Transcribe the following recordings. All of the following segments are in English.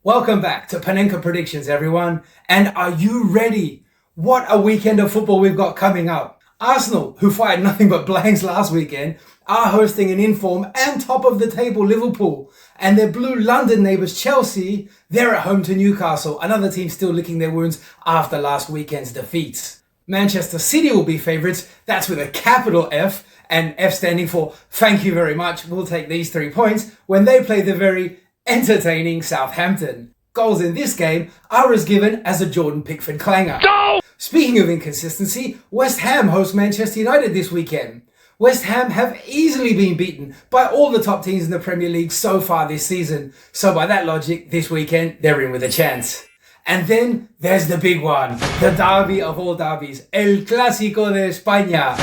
Welcome back to Panenka Predictions, everyone. And are you ready? What a weekend of football we've got coming up. Arsenal, who fired nothing but blanks last weekend, are hosting an in-form and top-of-the-table Liverpool. And their blue London neighbours Chelsea, they're at home to Newcastle, another team still licking their wounds after last weekend's defeats. Manchester City will be favourites, that's with a capital F, and F standing for thank you very much, we'll take these 3 points, when they play the very entertaining Southampton. Goals in this game are as given as a Jordan Pickford clanger. No! Speaking of inconsistency, West Ham host Manchester United this weekend. West Ham have easily been beaten by all the top teams in the Premier League so far this season. So by that logic, this weekend, they're in with a chance. And then there's the big one, the derby of all derbies, El Clásico de España,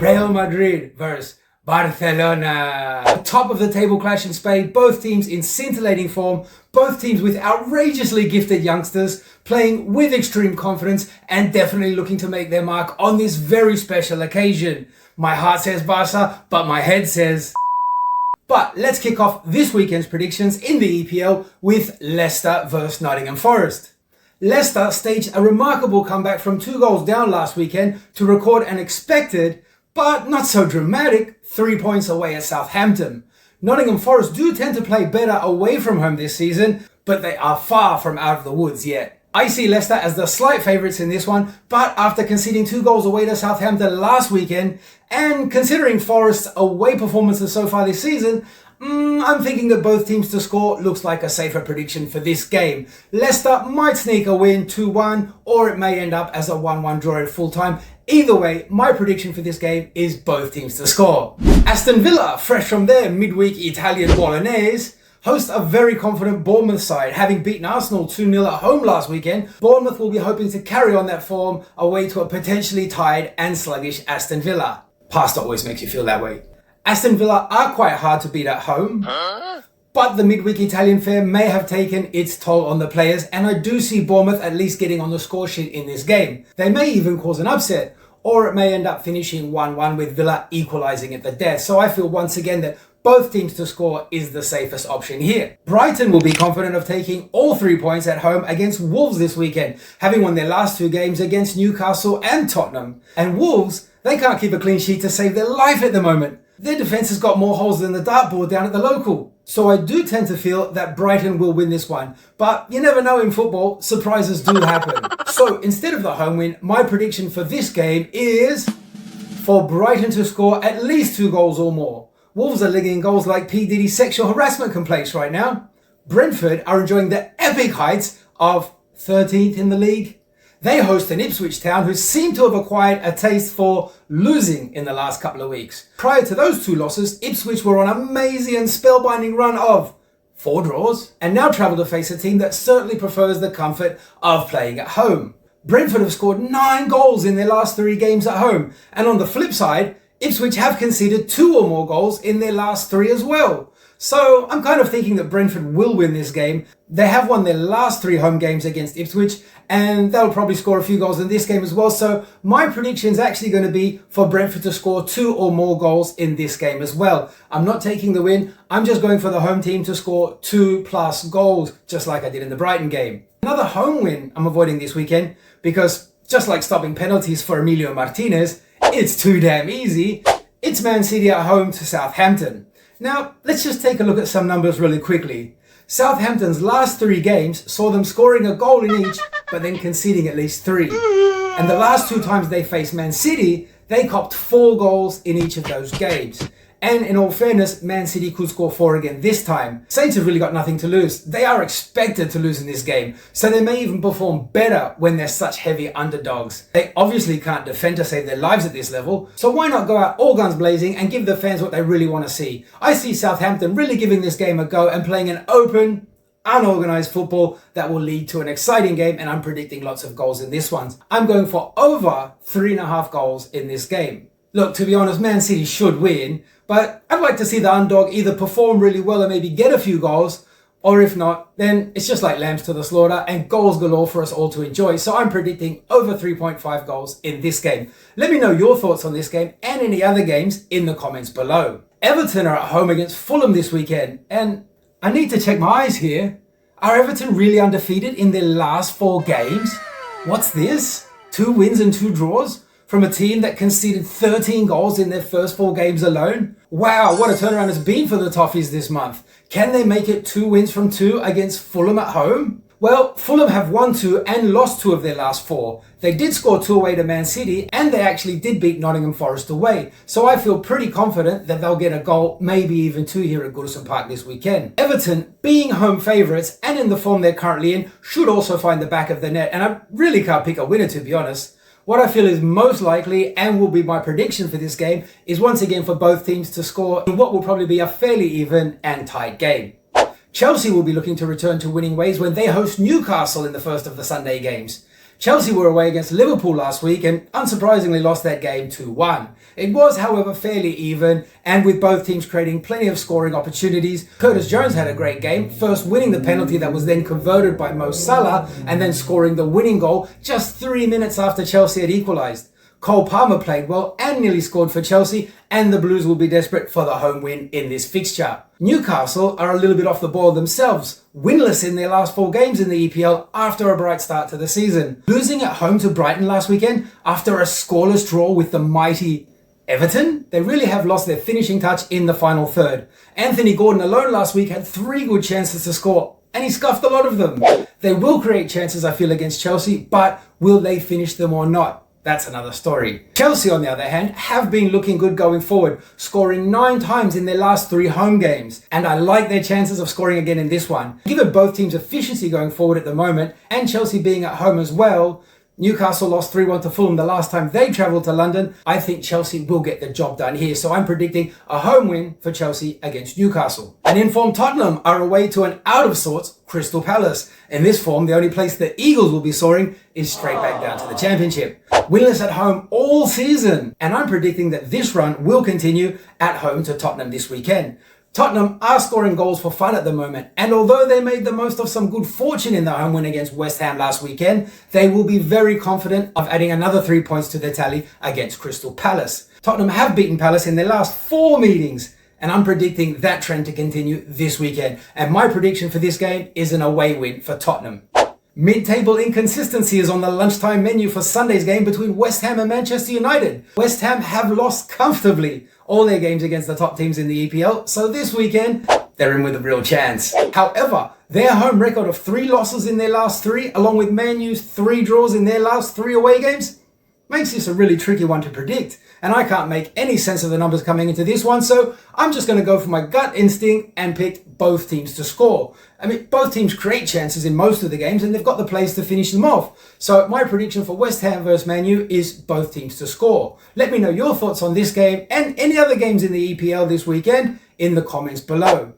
Real Madrid versus Barcelona. A top of the table clash in Spain, both teams in scintillating form, both teams with outrageously gifted youngsters, playing with extreme confidence and definitely looking to make their mark on this very special occasion. My heart says Barca, but my head says... But let's kick off this weekend's predictions in the EPL with Leicester versus Nottingham Forest. Leicester staged a remarkable comeback from 2 goals down last weekend to record an expected, but not so dramatic, 3 points away at Southampton. Nottingham Forest do tend to play better away from home this season, but they are far from out of the woods yet. I see Leicester as the slight favourites in this one, but after conceding 2 goals away to Southampton last weekend, and considering Forest's away performances so far this season, I'm thinking that both teams to score looks like a safer prediction for this game. Leicester might sneak a win 2-1, or it may end up as a 1-1 draw at full time. Either way, my prediction for this game is both teams to score. Aston Villa, fresh from their midweek Italian Bolognese, host a very confident Bournemouth side. Having beaten Arsenal 2-0 at home last weekend, Bournemouth will be hoping to carry on that form away to a potentially tired and sluggish Aston Villa. Pasta always makes you feel that way. Aston Villa are quite hard to beat at home, but the midweek Italian fare may have taken its toll on the players, and I do see Bournemouth at least getting on the score sheet in this game. They may even cause an upset, or it may end up finishing 1-1 with Villa equalising at the death. So I feel once again that both teams to score is the safest option here. Brighton will be confident of taking all 3 points at home against Wolves this weekend, having won their last 2 games against Newcastle and Tottenham. And Wolves, they can't keep a clean sheet to save their life at the moment. Their defence has got more holes than the dartboard down at the local. So I do tend to feel that Brighton will win this one. But you never know in football, surprises do happen. So instead of the home win, my prediction for this game is for Brighton to score at least 2 goals or more. Wolves are leaking goals like P. Diddy's sexual harassment complaints right now. Brentford are enjoying the epic heights of 13th in the league. They host an Ipswich town who seem to have acquired a taste for losing in the last couple of weeks. Prior to those 2 losses, Ipswich were on an amazing and spellbinding run of 4 draws, and now travel to face a team that certainly prefers the comfort of playing at home. Brentford have scored 9 goals in their last 3 games at home, and on the flip side, Ipswich have conceded 2 or more goals in their last 3 as well. So I'm kind of thinking that Brentford will win this game. They have won their last 3 home games against Ipswich, and they'll probably score a few goals in this game as well. So my prediction is actually going to be for Brentford to score 2 or more goals in this game as well. I'm not taking the win. I'm just going for the home team to score 2+ goals, just like I did in the Brighton game. Another home win I'm avoiding this weekend because just like stopping penalties for Emilio Martinez, it's too damn easy. It's Man City at home to Southampton. Now, let's just take a look at some numbers really quickly. Southampton's last 3 games saw them scoring a goal in each, but then conceding at least 3. And the last 2 times they faced Man City, they copped 4 goals in each of those games. And in all fairness, Man City could score 4 again this time. Saints have really got nothing to lose. They are expected to lose in this game, so they may even perform better when they're such heavy underdogs. They obviously can't defend to save their lives at this level, so why not go out all guns blazing and give the fans what they really want to see? I see Southampton really giving this game a go and playing an open, unorganised football that will lead to an exciting game, and I'm predicting lots of goals in this one. I'm going for over 3.5 goals in this game. Look, to be honest, Man City should win, but I'd like to see the underdog either perform really well and maybe get a few goals, or if not, then it's just like lambs to the slaughter and goals galore for us all to enjoy. So I'm predicting over 3.5 goals in this game. Let me know your thoughts on this game and any other games in the comments below. Everton are at home against Fulham this weekend, and I need to check my eyes here. Are Everton really undefeated in their last 4 games? What's this? 2 wins and 2 draws? From a team that conceded 13 goals in their first 4 games alone? Wow, what a turnaround it's been for the Toffees this month. Can they make it 2 wins from 2 against Fulham at home? Well, Fulham have won 2 and lost 2 of their last 4. They did score 2 away to Man City, and they actually did beat Nottingham Forest away. So I feel pretty confident that they'll get a goal, maybe even 2 here at Goodison Park this weekend. Everton, being home favourites and in the form they're currently in, should also find the back of the net, and I really can't pick a winner, to be honest. What I feel is most likely, and will be my prediction for this game, is once again for both teams to score in what will probably be a fairly even and tight game. Chelsea will be looking to return to winning ways when they host Newcastle in the first of the Sunday games. Chelsea were away against Liverpool last week and unsurprisingly lost that game 2-1. It was, however, fairly even, and with both teams creating plenty of scoring opportunities. Curtis Jones had a great game, first winning the penalty that was then converted by Mo Salah, and then scoring the winning goal just 3 minutes after Chelsea had equalised. Cole Palmer played well and nearly scored for Chelsea, and the Blues will be desperate for the home win in this fixture. Newcastle are a little bit off the ball themselves, winless in their last 4 games in the EPL after a bright start to the season. Losing at home to Brighton last weekend after a scoreless draw with the mighty Everton, they really have lost their finishing touch in the final third. Anthony Gordon alone last week had 3 good chances to score, and he scuffed a lot of them. They will create chances, I feel, against Chelsea, but will they finish them or not? That's another story. Chelsea, on the other hand, have been looking good going forward, scoring 9 times in their last 3 home games. And I like their chances of scoring again in this one. Given both teams' efficiency going forward at the moment, and Chelsea being at home as well, Newcastle lost 3-1 to Fulham the last time they travelled to London. I think Chelsea will get the job done here, so I'm predicting a home win for Chelsea against Newcastle. An informed Tottenham are away to an out-of-sorts Crystal Palace. In this form, the only place the Eagles will be soaring is straight back down to the Championship. Winless at home all season, and I'm predicting that this run will continue at home to Tottenham this weekend. Tottenham are scoring goals for fun at the moment, and although they made the most of some good fortune in their home win against West Ham last weekend, they will be very confident of adding another 3 points to their tally against Crystal Palace. Tottenham have beaten Palace in their last 4 meetings, and I'm predicting that trend to continue this weekend. And my prediction for this game is an away win for Tottenham. Mid-table inconsistency is on the lunchtime menu for Sunday's game between West Ham and Manchester United. West Ham have lost comfortably all their games against the top teams in the EPL, so this weekend, they're in with a real chance. However, their home record of 3 losses in their last 3, along with Man U's 3 draws in their last 3 away games, makes this a really tricky one to predict. And I can't make any sense of the numbers coming into this one, so I'm just going to go for my gut instinct and pick both teams to score. I mean, both teams create chances in most of the games, and they've got the players to finish them off. So my prediction for West Ham versus Man U is both teams to score. Let me know your thoughts on this game and any other games in the EPL this weekend in the comments below.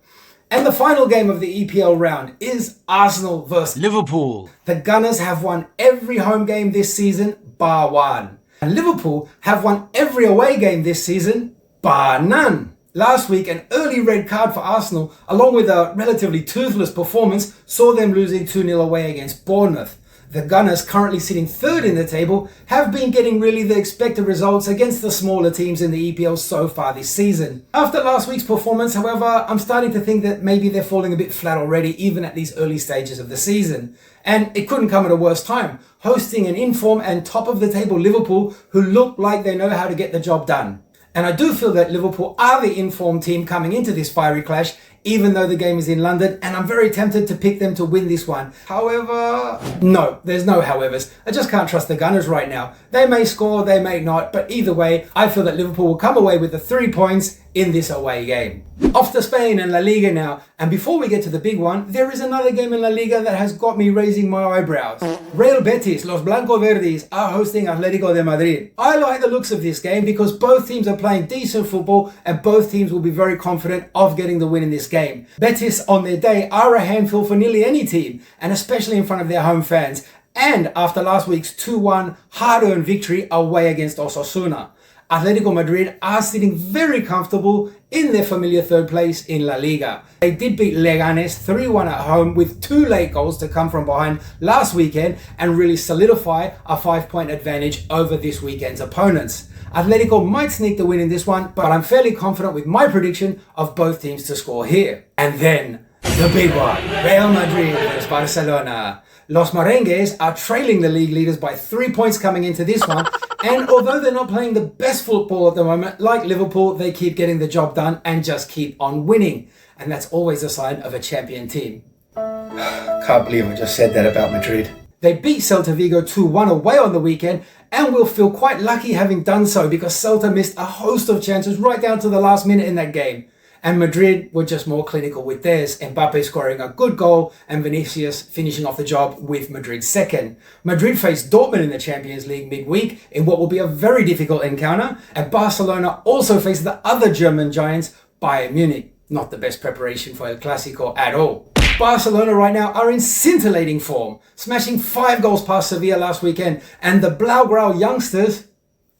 And the final game of the EPL round is Arsenal versus Liverpool. The Gunners have won every home game this season, bar 1. And Liverpool have won every away game this season, bar none. Last week, an early red card for Arsenal, along with a relatively toothless performance, saw them losing 2-0 away against Bournemouth. The Gunners, currently sitting 3rd in the table, have been getting really the expected results against the smaller teams in the EPL so far this season. After last week's performance, however, I'm starting to think that maybe they're falling a bit flat already, even at these early stages of the season. And it couldn't come at a worse time, hosting an in-form and top-of-the-table Liverpool who look like they know how to get the job done. And I do feel that Liverpool are the informed team coming into this fiery clash, even though the game is in London, and I'm very tempted to pick them to win this one. However, no, there's no howevers. I just can't trust the Gunners right now. They may score, they may not, but either way, I feel that Liverpool will come away with the 3 points in this away game. Off to Spain and La Liga now, and before we get to the big one, there is another game in La Liga that has got me raising my eyebrows. Real Betis, Los Blanco-Verdes, are hosting Atletico de Madrid. I like the looks of this game because both teams are playing decent football and both teams will be very confident of getting the win in this game. Betis on their day are a handful for nearly any team, and especially in front of their home fans, and after last week's 2-1 hard-earned victory away against Osasuna. Atletico Madrid are sitting very comfortable in their familiar 3rd place in La Liga. They did beat Leganes 3-1 at home with 2 late goals to come from behind last weekend and really solidify a 5-point advantage over this weekend's opponents. Atletico might sneak the win in this one, but I'm fairly confident with my prediction of both teams to score here. And then The big one, Real Madrid versus Barcelona. Los Merengues are trailing the league leaders by 3 points coming into this one, and although they're not playing the best football at the moment, like Liverpool, they keep getting the job done and just keep on winning. And that's always a sign of a champion team. Can't believe I just said that about Madrid. They beat Celta Vigo 2-1 away on the weekend, and will feel quite lucky having done so because Celta missed a host of chances right down to the last minute in that game. And Madrid were just more clinical with theirs, Mbappe scoring a good goal and Vinicius finishing off the job with Madrid's second. Madrid faced Dortmund in the Champions League midweek in what will be a very difficult encounter, and Barcelona also faced the other German giants, Bayern Munich. Not the best preparation for El Clasico at all. Barcelona right now are in scintillating form, smashing 5 goals past Sevilla last weekend, and the Blaugrau youngsters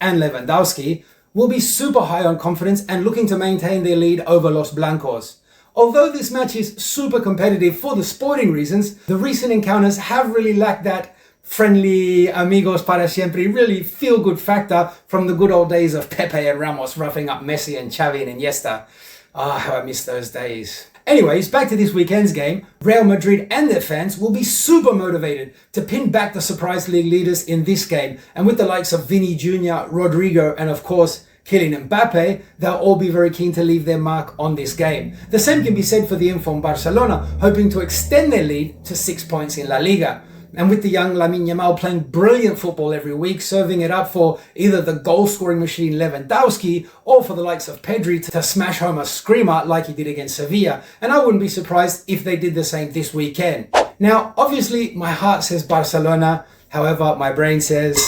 and Lewandowski will be super high on confidence and looking to maintain their lead over Los Blancos. Although this match is super competitive for the sporting reasons, the recent encounters have really lacked that friendly amigos para siempre, really feel-good factor from the good old days of Pepe and Ramos roughing up Messi and Xavi and Iniesta. How I miss those days. Anyways, back to this weekend's game. Real Madrid and their fans will be super motivated to pin back the surprise league leaders in this game. And with the likes of Vini Jr., Rodrigo, and of course, Kylian Mbappe, they'll all be very keen to leave their mark on this game. The same can be said for the informed Barcelona, hoping to extend their lead to 6 points in La Liga. And with the young Lamine Yamal playing brilliant football every week, serving it up for either the goal-scoring machine Lewandowski or for the likes of Pedri to smash home a screamer like he did against Sevilla. And I wouldn't be surprised if they did the same this weekend. Now, obviously, my heart says Barcelona. However, my brain says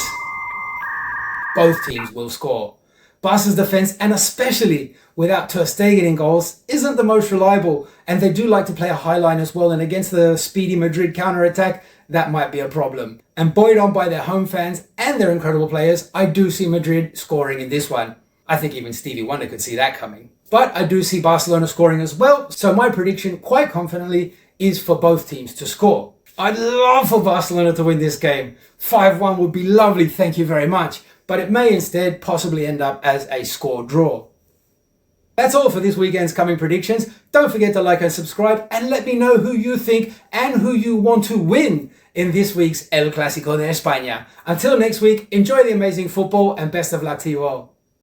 both teams will score. Barca's defense, and especially without Ter Stegen in goals, isn't the most reliable, and they do like to play a high line as well, and against the speedy Madrid counter-attack, that might be a problem. And buoyed on by their home fans and their incredible players, I do see Madrid scoring in this one. I think even Stevie Wonder could see that coming. But I do see Barcelona scoring as well, so my prediction, quite confidently, is for both teams to score. I'd love for Barcelona to win this game. 5-1 would be lovely, thank you very much. But it may instead possibly end up as a score draw. That's all for this weekend's coming predictions. Don't forget to like and subscribe and let me know who you think and who you want to win in this week's El Clásico de España. Until next week, enjoy the amazing football and best of luck to you all.